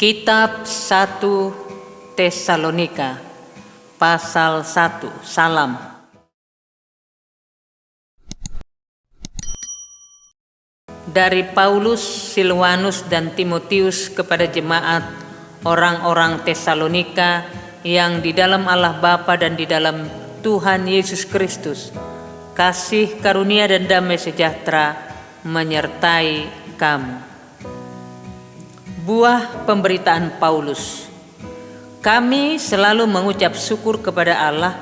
Kitab 1 Tesalonika pasal 1. Salam. Dari Paulus, Silwanus dan Timotius kepada jemaat orang-orang Tesalonika yang di dalam Allah Bapa dan di dalam Tuhan Yesus Kristus, kasih karunia dan damai sejahtera menyertai kamu. Buah pemberitaan Paulus. Kami selalu mengucap syukur kepada Allah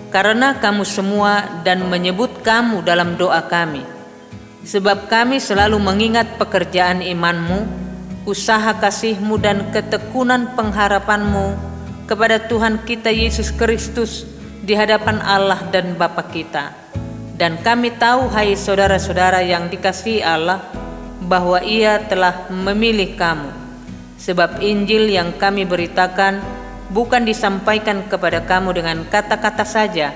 karena kamu semua dan menyebut kamu dalam doa kami. Sebab kami selalu mengingat pekerjaan imanmu, usaha kasihmu dan ketekunan pengharapanmu kepada Tuhan kita Yesus Kristus di hadapan Allah dan Bapa kita. Dan kami tahu, hai saudara-saudara yang dikasihi Allah, bahwa Ia telah memilih kamu. Sebab Injil yang kami beritakan bukan disampaikan kepada kamu dengan kata-kata saja,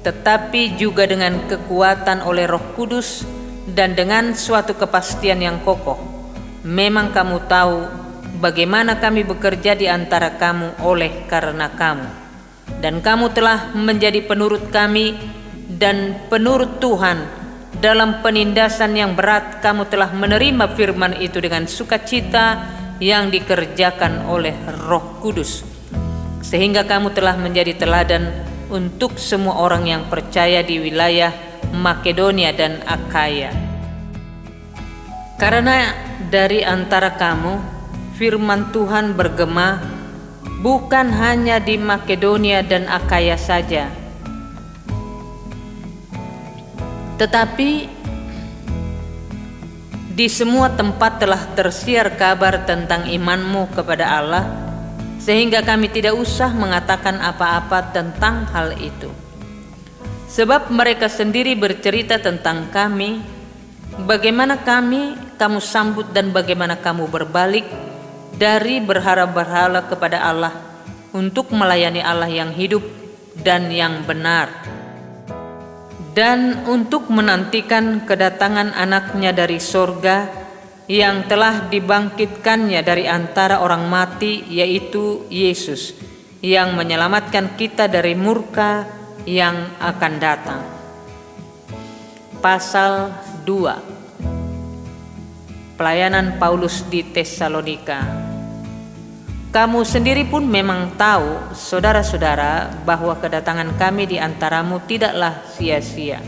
tetapi juga dengan kekuatan oleh Roh Kudus dan dengan suatu kepastian yang kokoh. Memang kamu tahu bagaimana kami bekerja di antara kamu oleh karena kamu. Dan kamu telah menjadi penurut kami dan penurut Tuhan. Dalam penindasan yang berat kamu telah menerima firman itu dengan sukacita yang dikerjakan oleh Roh Kudus, sehingga kamu telah menjadi teladan untuk semua orang yang percaya di wilayah Makedonia dan Akhaya. Karena dari antara kamu firman Tuhan bergema bukan hanya di Makedonia dan Akhaya saja, tetapi di semua tempat telah tersiar kabar tentang imanmu kepada Allah, sehingga kami tidak usah mengatakan apa-apa tentang hal itu. Sebab mereka sendiri bercerita tentang kami, bagaimana kamu sambut dan bagaimana kamu berbalik dari berhala-berhala kepada Allah untuk melayani Allah yang hidup dan yang benar, dan untuk menantikan kedatangan anaknya dari sorga yang telah dibangkitkannya dari antara orang mati, yaitu Yesus, yang menyelamatkan kita dari murka yang akan datang. Pasal 2. Pelayanan Paulus di Tesalonika. Kamu sendiri pun memang tahu, saudara-saudara, bahwa kedatangan kami di antaramu tidaklah sia-sia.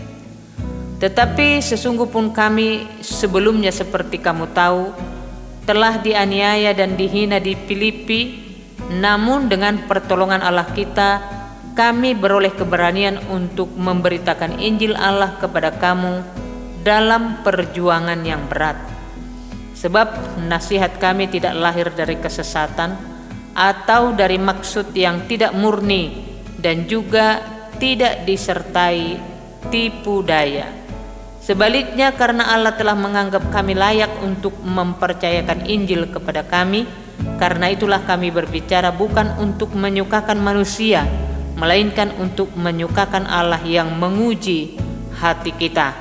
Tetapi sesungguh pun kami sebelumnya, seperti kamu tahu, telah dianiaya dan dihina di Filipi, namun dengan pertolongan Allah kita, kami beroleh keberanian untuk memberitakan Injil Allah kepada kamu dalam perjuangan yang berat. Sebab nasihat kami tidak lahir dari kesesatan atau dari maksud yang tidak murni, dan juga tidak disertai tipu daya. Sebaliknya, karena Allah telah menganggap kami layak untuk mempercayakan Injil kepada kami, karena itulah kami berbicara bukan untuk menyukakan manusia, melainkan untuk menyukakan Allah yang menguji hati kita.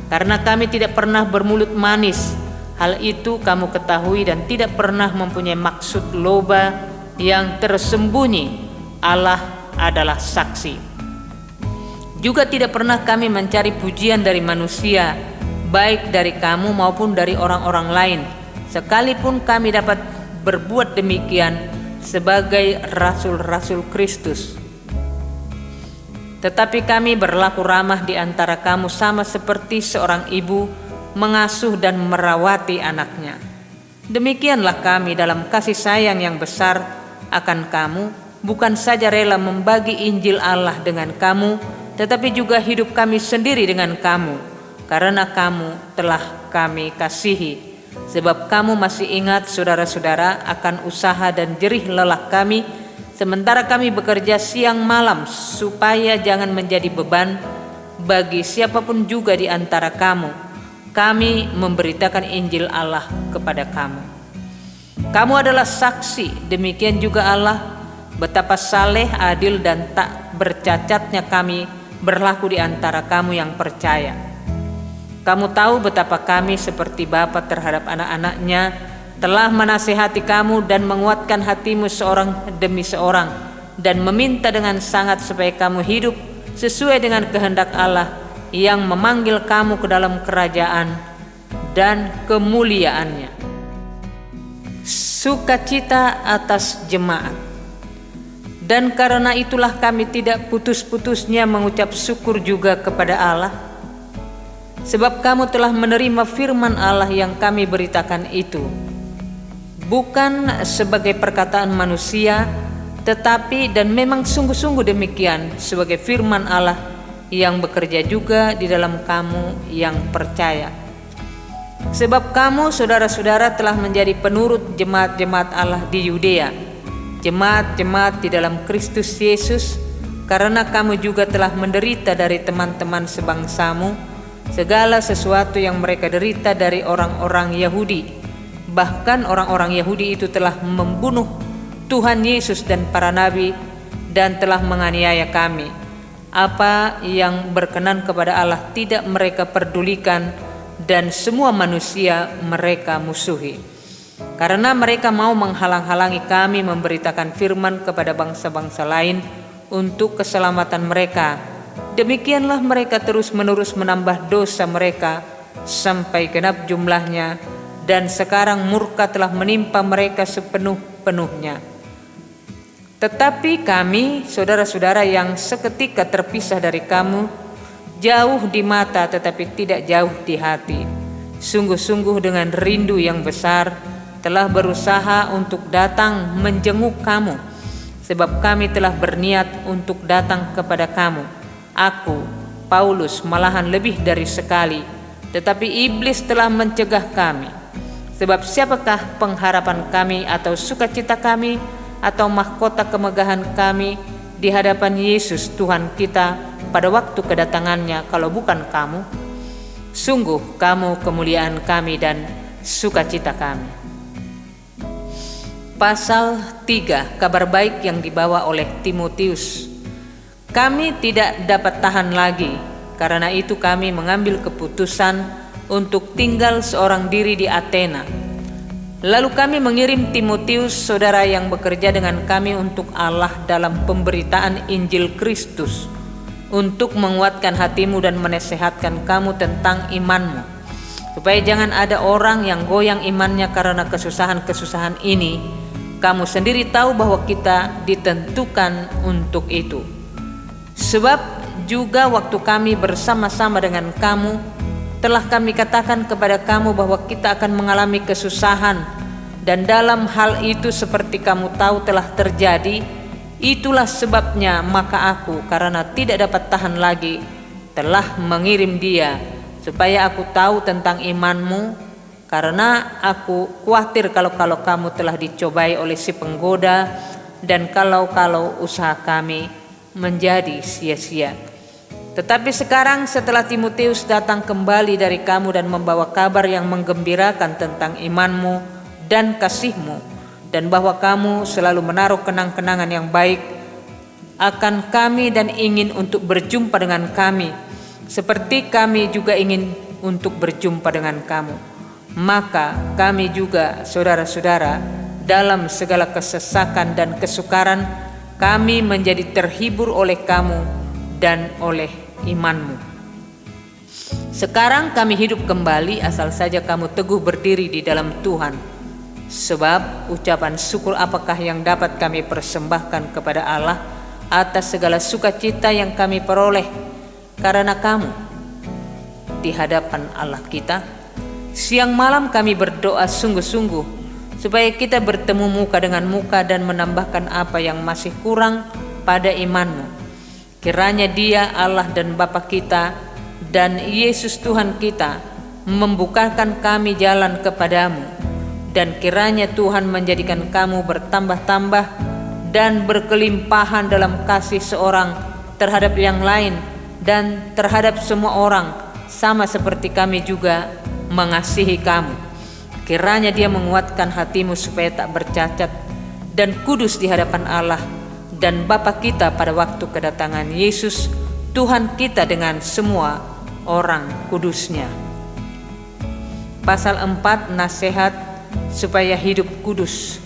Karena kami tidak pernah bermulut manis, hal itu kamu ketahui, dan tidak pernah mempunyai maksud loba yang tersembunyi. Allah adalah saksi. Juga tidak pernah kami mencari pujian dari manusia, baik dari kamu maupun dari orang-orang lain, sekalipun kami dapat berbuat demikian sebagai rasul-rasul Kristus. Tetapi kami berlaku ramah di antara kamu sama seperti seorang ibu mengasuh dan merawati anaknya. Demikianlah kami dalam kasih sayang yang besar akan kamu, bukan saja rela membagi Injil Allah dengan kamu, tetapi juga hidup kami sendiri dengan kamu, karena kamu telah kami kasihi. Sebab kamu masih ingat, saudara-saudara, akan usaha dan jerih lelah kami, sementara kami bekerja siang malam, supaya jangan menjadi beban bagi siapapun juga di antara kamu. Kami memberitakan Injil Allah kepada kamu. Kamu adalah saksi, demikian juga Allah, betapa saleh, adil, dan tak bercacatnya kami berlaku di antara kamu yang percaya. Kamu tahu betapa kami seperti bapa terhadap anak-anaknya, telah menasihati kamu dan menguatkan hatimu seorang demi seorang, dan meminta dengan sangat supaya kamu hidup sesuai dengan kehendak Allah yang memanggil kamu ke dalam kerajaan dan kemuliaannya. Sukacita atas jemaat. Dan karena itulah kami tidak putus-putusnya mengucap syukur juga kepada Allah, sebab kamu telah menerima firman Allah yang kami beritakan itu, bukan sebagai perkataan manusia, tetapi dan memang sungguh-sungguh demikian sebagai firman Allah yang bekerja juga di dalam kamu yang percaya. Sebab kamu saudara-saudara telah menjadi penurut jemaat-jemaat Allah di Yudea, jemaat-jemaat di dalam Kristus Yesus, karena kamu juga telah menderita dari teman-teman sebangsamu segala sesuatu yang mereka derita dari orang-orang Yahudi. Bahkan orang-orang Yahudi itu telah membunuh Tuhan Yesus dan para nabi dan telah menganiaya kami. Apa yang berkenan kepada Allah tidak mereka pedulikan, dan semua manusia mereka musuhi. Karena mereka mau menghalang-halangi kami memberitakan firman kepada bangsa-bangsa lain untuk keselamatan mereka. Demikianlah mereka terus-menerus menambah dosa mereka sampai genap jumlahnya, dan sekarang murka telah menimpa mereka sepenuh-penuhnya. Tetapi kami, saudara-saudara yang seketika terpisah dari kamu, jauh di mata tetapi tidak jauh di hati, sungguh-sungguh dengan rindu yang besar, telah berusaha untuk datang menjenguk kamu, sebab kami telah berniat untuk datang kepada kamu. Aku, Paulus, malahan lebih dari sekali, tetapi iblis telah mencegah kami. Sebab siapakah pengharapan kami atau sukacita kami atau mahkota kemegahan kami di hadapan Yesus Tuhan kita pada waktu kedatangannya kalau bukan kamu? Sungguh kamu kemuliaan kami dan sukacita kami. Pasal 3, kabar baik yang dibawa oleh Timotius. Kami tidak dapat tahan lagi, karena itu kami mengambil keputusan untuk tinggal seorang diri di Athena. Lalu kami mengirim Timotius, saudara yang bekerja dengan kami untuk Allah dalam pemberitaan Injil Kristus, untuk menguatkan hatimu dan menasehatkan kamu tentang imanmu, supaya jangan ada orang yang goyang imannya karena kesusahan-kesusahan ini. Kamu sendiri tahu bahwa kita ditentukan untuk itu. Sebab juga waktu kami bersama-sama dengan kamu, telah kami katakan kepada kamu bahwa kita akan mengalami kesusahan, dan dalam hal itu seperti kamu tahu telah terjadi. Itulah sebabnya maka aku, karena tidak dapat tahan lagi, telah mengirim dia, supaya aku tahu tentang imanmu, karena aku khawatir kalau kamu telah dicobai oleh si penggoda, dan kalau usaha kami menjadi sia-sia. Tetapi sekarang setelah Timotius datang kembali dari kamu dan membawa kabar yang menggembirakan tentang imanmu dan kasihmu, dan bahwa kamu selalu menaruh kenang-kenangan yang baik akan kami dan ingin untuk berjumpa dengan kami, seperti kami juga ingin untuk berjumpa dengan kamu, maka kami juga, saudara-saudara, dalam segala kesesakan dan kesukaran, kami menjadi terhibur oleh kamu dan oleh imanmu. Sekarang kami hidup kembali asal saja kamu teguh berdiri di dalam Tuhan. Sebab ucapan syukur apakah yang dapat kami persembahkan kepada Allah atas segala sukacita yang kami peroleh karena kamu di hadapan Allah kita? Siang malam kami berdoa sungguh-sungguh supaya kita bertemu muka dengan muka dan menambahkan apa yang masih kurang pada imanmu. Kiranya Dia, Allah dan Bapa kita, dan Yesus Tuhan kita membukakan kami jalan kepadamu, dan kiranya Tuhan menjadikan kamu bertambah-tambah dan berkelimpahan dalam kasih seorang terhadap yang lain dan terhadap semua orang, sama seperti kami juga mengasihi kamu. Kiranya Dia menguatkan hatimu supaya tak bercacat dan kudus di hadapan Allah dan Bapa kita pada waktu kedatangan Yesus Tuhan kita dengan semua orang kudusnya. Pasal 4, nasihat supaya hidup kudus.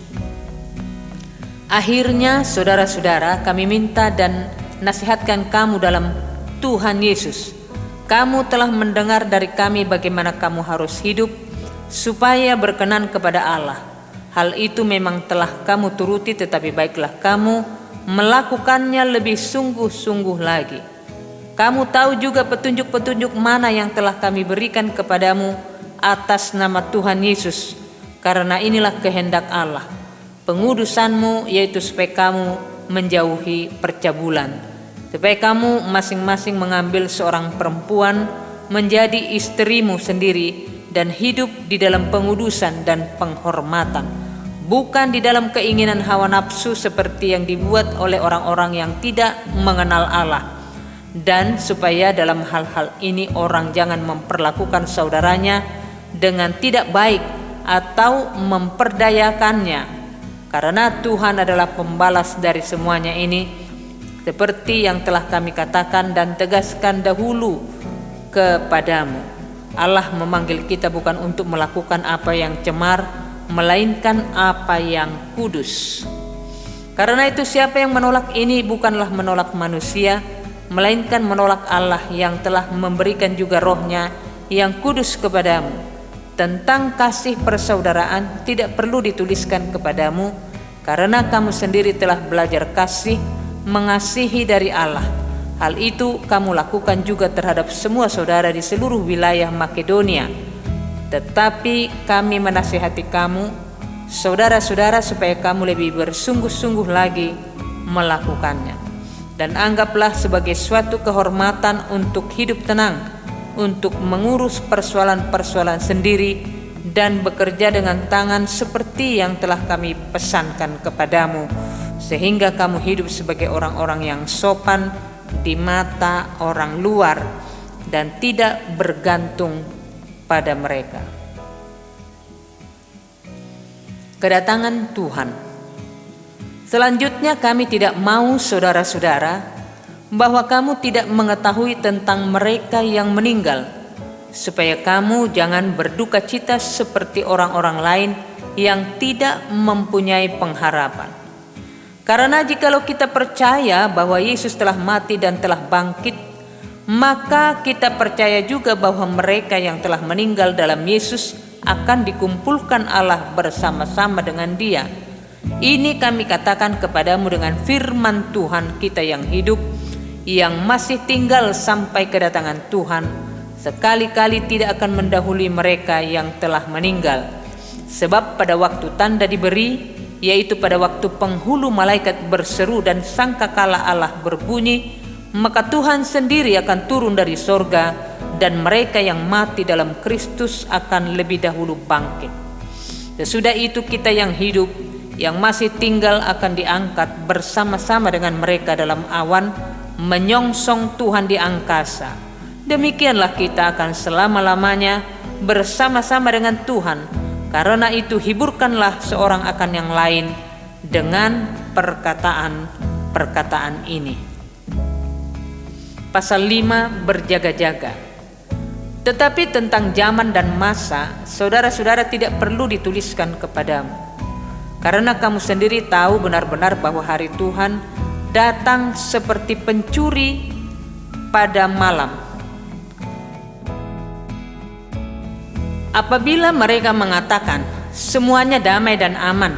Akhirnya saudara-saudara, kami minta dan nasihatkan kamu dalam Tuhan Yesus. Kamu telah mendengar dari kami bagaimana kamu harus hidup supaya berkenan kepada Allah. Hal itu memang telah kamu turuti, tetapi baiklah kamu melakukannya lebih sungguh-sungguh lagi. Kamu tahu juga petunjuk-petunjuk mana yang telah kami berikan kepadamu atas nama Tuhan Yesus, karena inilah kehendak Allah, pengudusanmu, yaitu supaya kamu menjauhi percabulan, supaya kamu masing-masing mengambil seorang perempuan menjadi istrimu sendiri dan hidup di dalam pengudusan dan penghormatan, bukan di dalam keinginan hawa nafsu seperti yang dibuat oleh orang-orang yang tidak mengenal Allah. Dan supaya dalam hal-hal ini orang jangan memperlakukan saudaranya dengan tidak baik atau memperdayakannya, karena Tuhan adalah pembalas dari semuanya ini, seperti yang telah kami katakan dan tegaskan dahulu kepadamu. Allah memanggil kita bukan untuk melakukan apa yang cemar, melainkan apa yang kudus. Karena itu siapa yang menolak ini bukanlah menolak manusia, melainkan menolak Allah yang telah memberikan juga rohnya yang kudus kepadamu. Tentang kasih persaudaraan tidak perlu dituliskan kepadamu, karena kamu sendiri telah belajar kasih mengasihi dari Allah. Hal itu kamu lakukan juga terhadap semua saudara di seluruh wilayah Makedonia. Tetapi kami menasihati kamu, saudara-saudara, supaya kamu lebih bersungguh-sungguh lagi melakukannya. Dan anggaplah sebagai suatu kehormatan untuk hidup tenang, untuk mengurus persoalan-persoalan sendiri dan bekerja dengan tangan seperti yang telah kami pesankan kepadamu, sehingga kamu hidup sebagai orang-orang yang sopan di mata orang luar dan tidak bergantung pada mereka. Kedatangan Tuhan. Selanjutnya kami tidak mau saudara-saudara bahwa kamu tidak mengetahui tentang mereka yang meninggal, supaya kamu jangan berduka cita seperti orang-orang lain yang tidak mempunyai pengharapan. Karena jikalau kita percaya bahwa Yesus telah mati dan telah bangkit, maka kita percaya juga bahwa mereka yang telah meninggal dalam Yesus akan dikumpulkan Allah bersama-sama dengan Dia. Ini kami katakan kepadamu dengan firman Tuhan kita yang hidup, yang masih tinggal sampai kedatangan Tuhan, sekali-kali tidak akan mendahului mereka yang telah meninggal. Sebab pada waktu tanda diberi, yaitu pada waktu penghulu malaikat berseru dan sangkakala Allah berbunyi, maka Tuhan sendiri akan turun dari sorga, dan mereka yang mati dalam Kristus akan lebih dahulu bangkit. Sesudah itu kita yang hidup, yang masih tinggal akan diangkat bersama-sama dengan mereka dalam awan, menyongsong Tuhan di angkasa. Demikianlah kita akan selama-lamanya bersama-sama dengan Tuhan. Karena itu hiburkanlah seorang akan yang lain dengan perkataan-perkataan ini. Pasal 5, berjaga-jaga. Tetapi tentang zaman dan masa, saudara-saudara tidak perlu dituliskan kepadamu. Karena kamu sendiri tahu benar-benar bahwa hari Tuhan datang seperti pencuri pada malam. Apabila mereka mengatakan semuanya damai dan aman,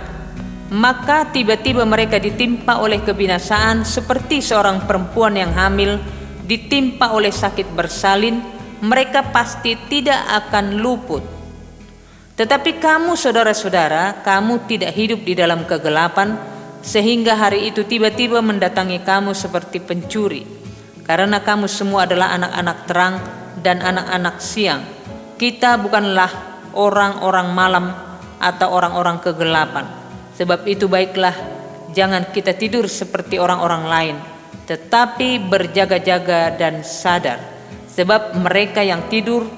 maka tiba-tiba mereka ditimpa oleh kebinasaan seperti seorang perempuan yang hamil ditimpa oleh sakit bersalin. Mereka pasti tidak akan luput. Tetapi kamu saudara-saudara, kamu tidak hidup di dalam kegelapan, sehingga hari itu tiba-tiba mendatangi kamu seperti pencuri. Karena kamu semua adalah anak-anak terang dan anak-anak siang. Kita bukanlah orang-orang malam atau orang-orang kegelapan. Sebab itu baiklah, jangan kita tidur seperti orang-orang lain, tetapi berjaga-jaga dan sadar. Sebab mereka yang tidur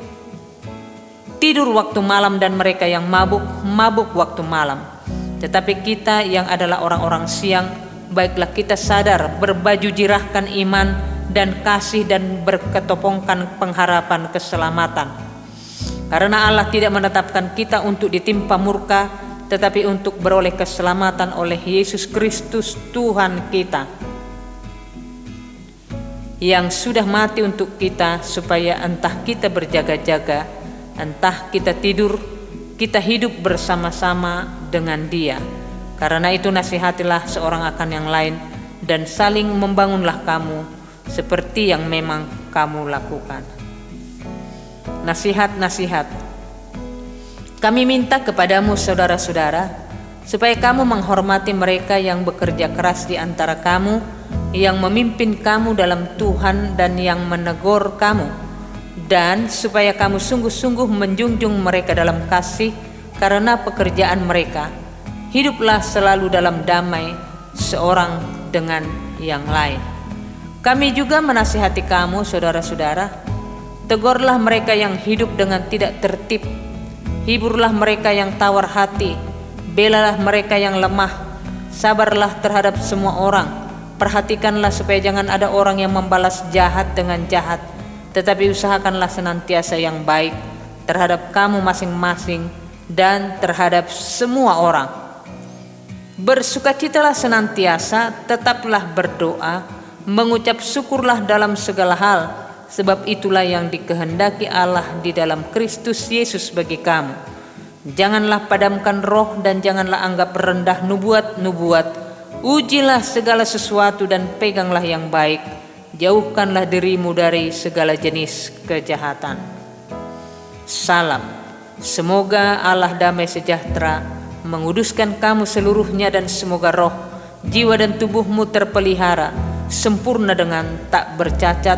waktu malam, dan mereka yang mabuk waktu malam. Tetapi kita yang adalah orang-orang siang, baiklah kita sadar, berbaju jirahkan iman dan kasih, dan berketopongkan pengharapan keselamatan. Karena Allah tidak menetapkan kita untuk ditimpa murka, tetapi untuk beroleh keselamatan oleh Yesus Kristus Tuhan kita, yang sudah mati untuk kita, supaya entah kita berjaga-jaga, entah kita tidur, kita hidup bersama-sama dengan Dia. Karena itu nasihatilah seorang akan yang lain, dan saling membangunlah kamu, seperti yang memang kamu lakukan. Nasihat-nasihat. Kami minta kepadamu saudara-saudara, supaya kamu menghormati mereka yang bekerja keras di antara kamu, yang memimpin kamu dalam Tuhan dan yang menegur kamu, dan supaya kamu sungguh-sungguh menjunjung mereka dalam kasih karena pekerjaan mereka. Hiduplah selalu dalam damai seorang dengan yang lain. Kami juga menasihati kamu saudara-saudara, tegurlah mereka yang hidup dengan tidak tertib, hiburlah mereka yang tawar hati, belalah mereka yang lemah, sabarlah terhadap semua orang. Perhatikanlah supaya jangan ada orang yang membalas jahat dengan jahat, tetapi usahakanlah senantiasa yang baik terhadap kamu masing-masing dan terhadap semua orang. Bersukacitalah senantiasa, tetaplah berdoa, mengucap syukurlah dalam segala hal, sebab itulah yang dikehendaki Allah di dalam Kristus Yesus bagi kamu. Janganlah padamkan roh dan janganlah anggap rendah nubuat-nubuat. Ujilah segala sesuatu dan peganglah yang baik. Jauhkanlah dirimu dari segala jenis kejahatan. Salam. Semoga Allah damai sejahtera menguduskan kamu seluruhnya, dan semoga roh, jiwa dan tubuhmu terpelihara sempurna dengan tak bercacat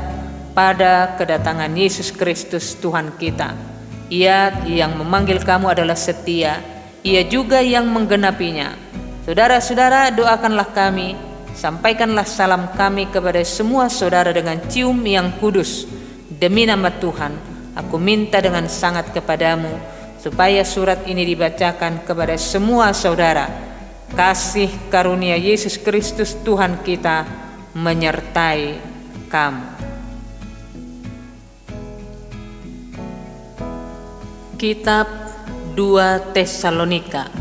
pada kedatangan Yesus Kristus Tuhan kita. Ia yang memanggil kamu adalah setia, Ia juga yang menggenapinya. Saudara-saudara, doakanlah kami, sampaikanlah salam kami kepada semua saudara dengan cium yang kudus. Demi nama Tuhan, aku minta dengan sangat kepadamu, supaya surat ini dibacakan kepada semua saudara. Kasih karunia Yesus Kristus Tuhan kita menyertai kamu. Kitab 2 Tesalonika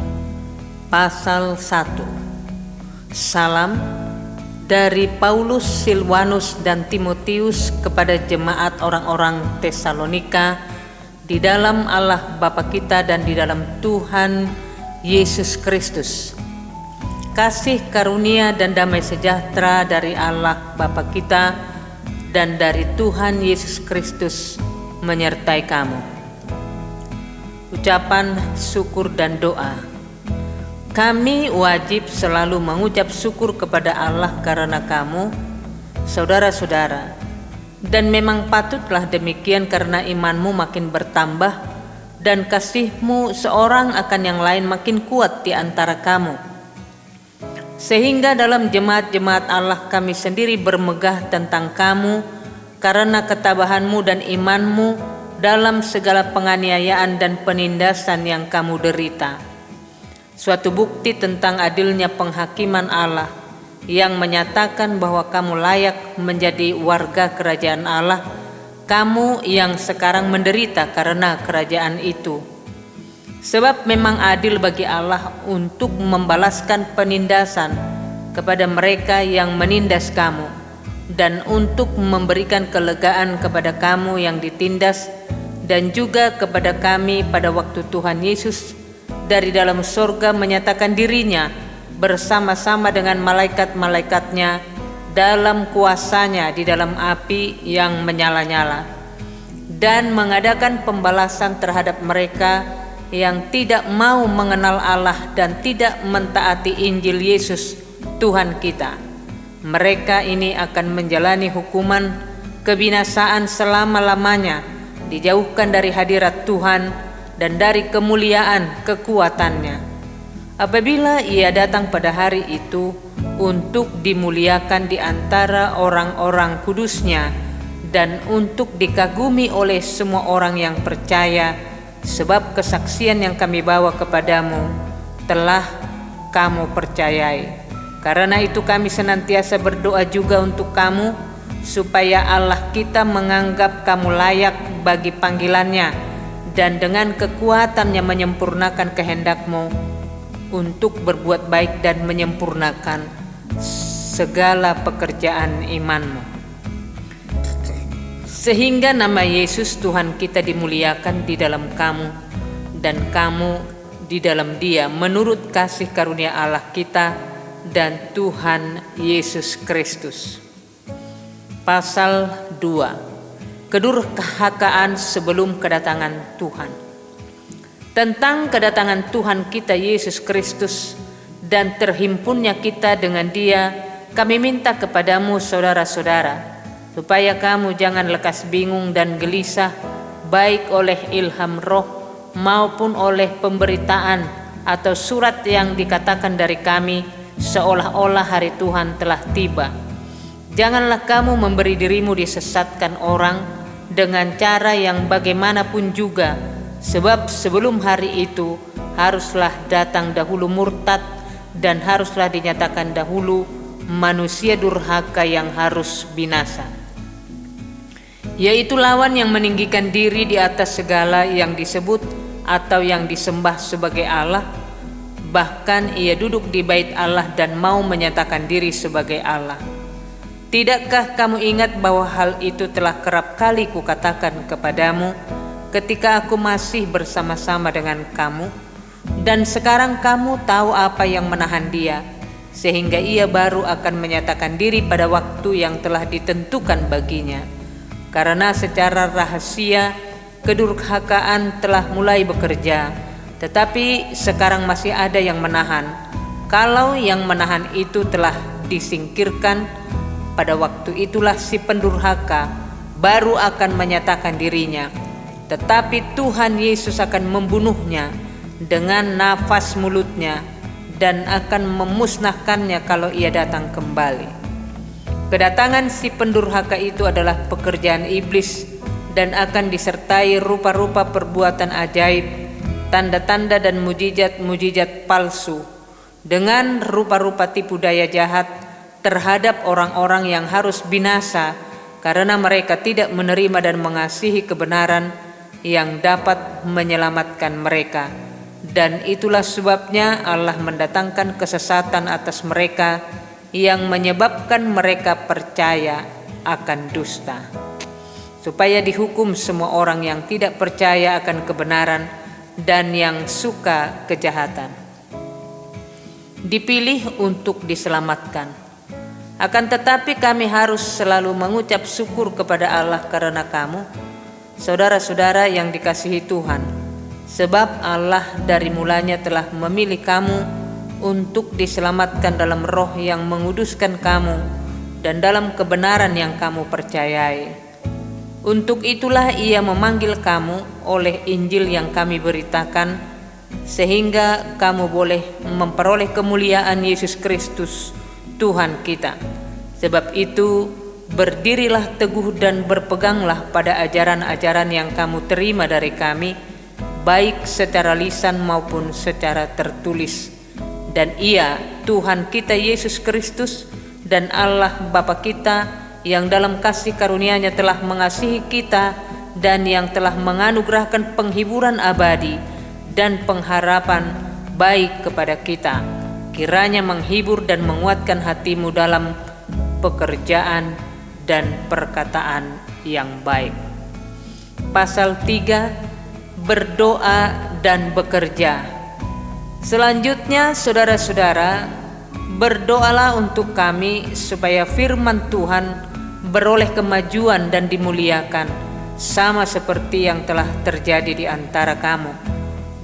pasal 1. Salam dari Paulus, Silwanus dan Timotius kepada jemaat orang-orang Tesalonika di dalam Allah Bapa kita dan di dalam Tuhan Yesus Kristus. Kasih karunia dan damai sejahtera dari Allah Bapa kita dan dari Tuhan Yesus Kristus menyertai kamu. Ucapan syukur dan doa. Kami wajib selalu mengucap syukur kepada Allah karena kamu, saudara-saudara, dan memang patutlah demikian karena imanmu makin bertambah dan kasihmu seorang akan yang lain makin kuat di antara kamu. Sehingga dalam jemaat-jemaat Allah kami sendiri bermegah tentang kamu karena ketabahanmu dan imanmu dalam segala penganiayaan dan penindasan yang kamu derita. Suatu bukti tentang adilnya penghakiman Allah yang menyatakan bahwa kamu layak menjadi warga kerajaan Allah, kamu yang sekarang menderita karena kerajaan itu. Sebab memang adil bagi Allah untuk membalaskan penindasan kepada mereka yang menindas kamu, dan untuk memberikan kelegaan kepada kamu yang ditindas, dan juga kepada kami pada waktu Tuhan Yesus dari dalam surga menyatakan dirinya bersama-sama dengan malaikat-malaikatnya dalam kuasanya di dalam api yang menyala-nyala, dan mengadakan pembalasan terhadap mereka yang tidak mau mengenal Allah dan tidak mentaati Injil Yesus Tuhan kita. Mereka ini akan menjalani hukuman kebinasaan selama-lamanya, dijauhkan dari hadirat Tuhan dan dari kemuliaan kekuatannya, apabila Ia datang pada hari itu untuk dimuliakan di antara orang-orang kudusnya dan untuk dikagumi oleh semua orang yang percaya, sebab kesaksian yang kami bawa kepadamu telah kamu percayai. Karena itu kami senantiasa berdoa juga untuk kamu, supaya Allah kita menganggap kamu layak bagi panggilannya dan dengan kekuatannya menyempurnakan kehendak-Mu untuk berbuat baik dan menyempurnakan segala pekerjaan iman-Mu. Sehingga nama Yesus Tuhan kita dimuliakan di dalam kamu dan kamu di dalam Dia menurut kasih karunia Allah kita dan Tuhan Yesus Kristus. Pasal 2. Kedurhakaan sebelum kedatangan Tuhan. Tentang kedatangan Tuhan kita Yesus Kristus dan terhimpunnya kita dengan Dia, kami minta kepadamu saudara-saudara, supaya kamu jangan lekas bingung dan gelisah, baik oleh ilham roh maupun oleh pemberitaan atau surat yang dikatakan dari kami, seolah-olah hari Tuhan telah tiba. Janganlah kamu memberi dirimu disesatkan orang dengan cara yang bagaimanapun juga, sebab sebelum hari itu haruslah datang dahulu murtad dan haruslah dinyatakan dahulu manusia durhaka yang harus binasa, yaitu lawan yang meninggikan diri di atas segala yang disebut atau yang disembah sebagai Allah. Bahkan ia duduk di bait Allah dan mau menyatakan diri sebagai Allah. Tidakkah kamu ingat bahwa hal itu telah kerap kali kukatakan kepadamu ketika aku masih bersama-sama dengan kamu? Dan sekarang kamu tahu apa yang menahan dia, sehingga ia baru akan menyatakan diri pada waktu yang telah ditentukan baginya. Karena secara rahasia kedurhakaan telah mulai bekerja, tetapi sekarang masih ada yang menahan. Kalau yang menahan itu telah disingkirkan, pada waktu itulah si pendurhaka baru akan menyatakan dirinya. Tetapi Tuhan Yesus akan membunuhnya dengan nafas mulutnya dan akan memusnahkannya kalau ia datang kembali. Kedatangan si pendurhaka itu adalah pekerjaan iblis dan akan disertai rupa-rupa perbuatan ajaib, tanda-tanda dan mujizat-mujizat palsu, dengan rupa-rupa tipu daya jahat terhadap orang-orang yang harus binasa karena mereka tidak menerima dan mengasihi kebenaran yang dapat menyelamatkan mereka. Dan itulah sebabnya Allah mendatangkan kesesatan atas mereka yang menyebabkan mereka percaya akan dusta, supaya dihukum semua orang yang tidak percaya akan kebenaran dan yang suka kejahatan. Dipilih untuk diselamatkan. Akan tetapi kami harus selalu mengucap syukur kepada Allah karena kamu, saudara-saudara yang dikasihi Tuhan, sebab Allah dari mulanya telah memilih kamu untuk diselamatkan dalam roh yang menguduskan kamu dan dalam kebenaran yang kamu percayai. Untuk itulah Ia memanggil kamu oleh Injil yang kami beritakan, sehingga kamu boleh memperoleh kemuliaan Yesus Kristus Tuhan kita. Sebab itu, berdirilah teguh dan berpeganglah pada ajaran-ajaran yang kamu terima dari kami, baik secara lisan maupun secara tertulis. Dan Ia, Tuhan kita Yesus Kristus, dan Allah Bapa kita yang dalam kasih karunia-Nya telah mengasihi kita dan yang telah menganugerahkan penghiburan abadi dan pengharapan baik kepada kita, kiranya menghibur dan menguatkan hatimu dalam pekerjaan dan perkataan yang baik. Pasal 3. Berdoa dan bekerja. Selanjutnya, saudara-saudara, berdoalah untuk kami supaya firman Tuhan beroleh kemajuan dan dimuliakan, sama seperti yang telah terjadi di antara kamu,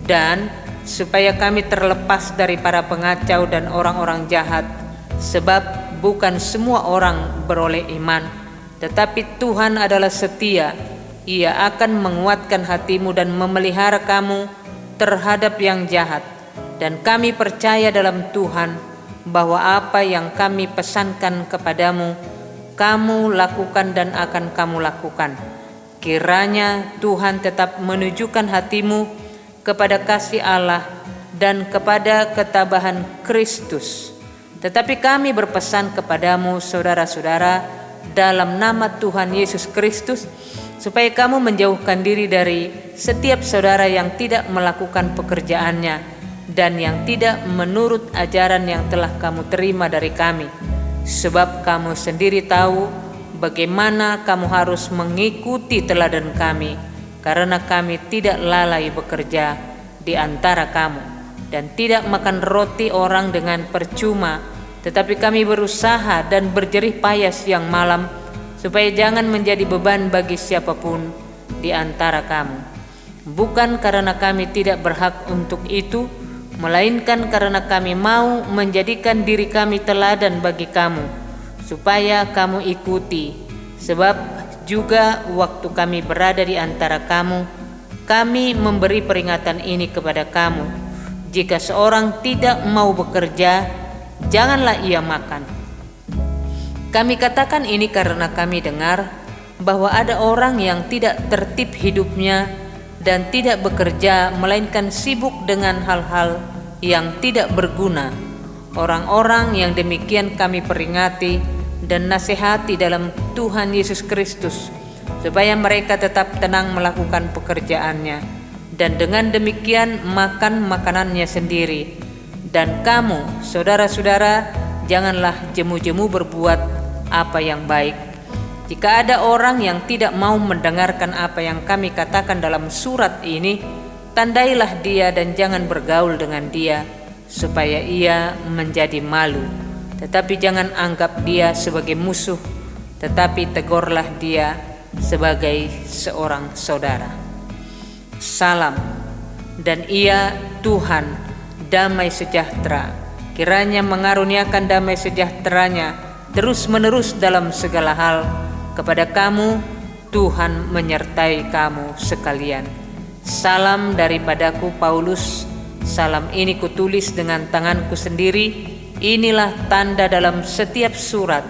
dan supaya kami terlepas dari para pengacau dan orang-orang jahat, sebab bukan semua orang beroleh iman, tetapi Tuhan adalah setia. Ia akan menguatkan hatimu dan memelihara kamu terhadap yang jahat. Dan kami percaya dalam Tuhan bahwa apa yang kami pesankan kepadamu, kamu lakukan dan akan kamu lakukan. Kiranya Tuhan tetap menunjukkan hatimu kepada kasih Allah dan kepada ketabahan Kristus. Tetapi kami berpesan kepadamu, saudara-saudara, dalam nama Tuhan Yesus Kristus, supaya kamu menjauhkan diri dari setiap saudara yang tidak melakukan pekerjaannya dan yang tidak menurut ajaran yang telah kamu terima dari kami. Sebab kamu sendiri tahu bagaimana kamu harus mengikuti teladan kami, karena kami tidak lalai bekerja di antara kamu dan tidak makan roti orang dengan percuma, tetapi kami berusaha dan berjerih payah siang malam, supaya jangan menjadi beban bagi siapapun di antara kamu. Bukan karena kami tidak berhak untuk itu, melainkan karena kami mau menjadikan diri kami teladan bagi kamu, supaya kamu ikuti. Sebab juga waktu kami berada di antara kamu, kami memberi peringatan ini kepada kamu: jika seorang tidak mau bekerja, janganlah ia makan. Kami katakan ini karena kami dengar bahwa ada orang yang tidak tertib hidupnya dan tidak bekerja, melainkan sibuk dengan hal-hal yang tidak berguna. Orang-orang yang demikian kami peringati dan nasihati dalam Tuhan Yesus Kristus, supaya mereka tetap tenang melakukan pekerjaannya, dan dengan demikian makan makanannya sendiri. Dan kamu, saudara-saudara, janganlah jemu-jemu berbuat apa yang baik. Jika ada orang yang tidak mau mendengarkan apa yang kami katakan dalam surat ini, tandailah dia dan jangan bergaul dengan dia, supaya ia menjadi malu. Tetapi jangan anggap dia sebagai musuh, tetapi tegurlah dia sebagai seorang saudara. Salam, dan ia Tuhan damai sejahtera kiranya mengaruniakan damai sejahteranya terus-menerus dalam segala hal kepada kamu. Tuhan menyertai kamu sekalian. Salam daripadaku, Paulus. Salam ini kutulis dengan tanganku sendiri. Inilah tanda dalam setiap surat.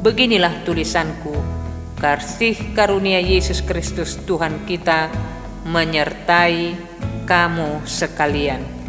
Beginilah tulisanku. Kasih karunia Yesus Kristus Tuhan kita menyertai kamu sekalian.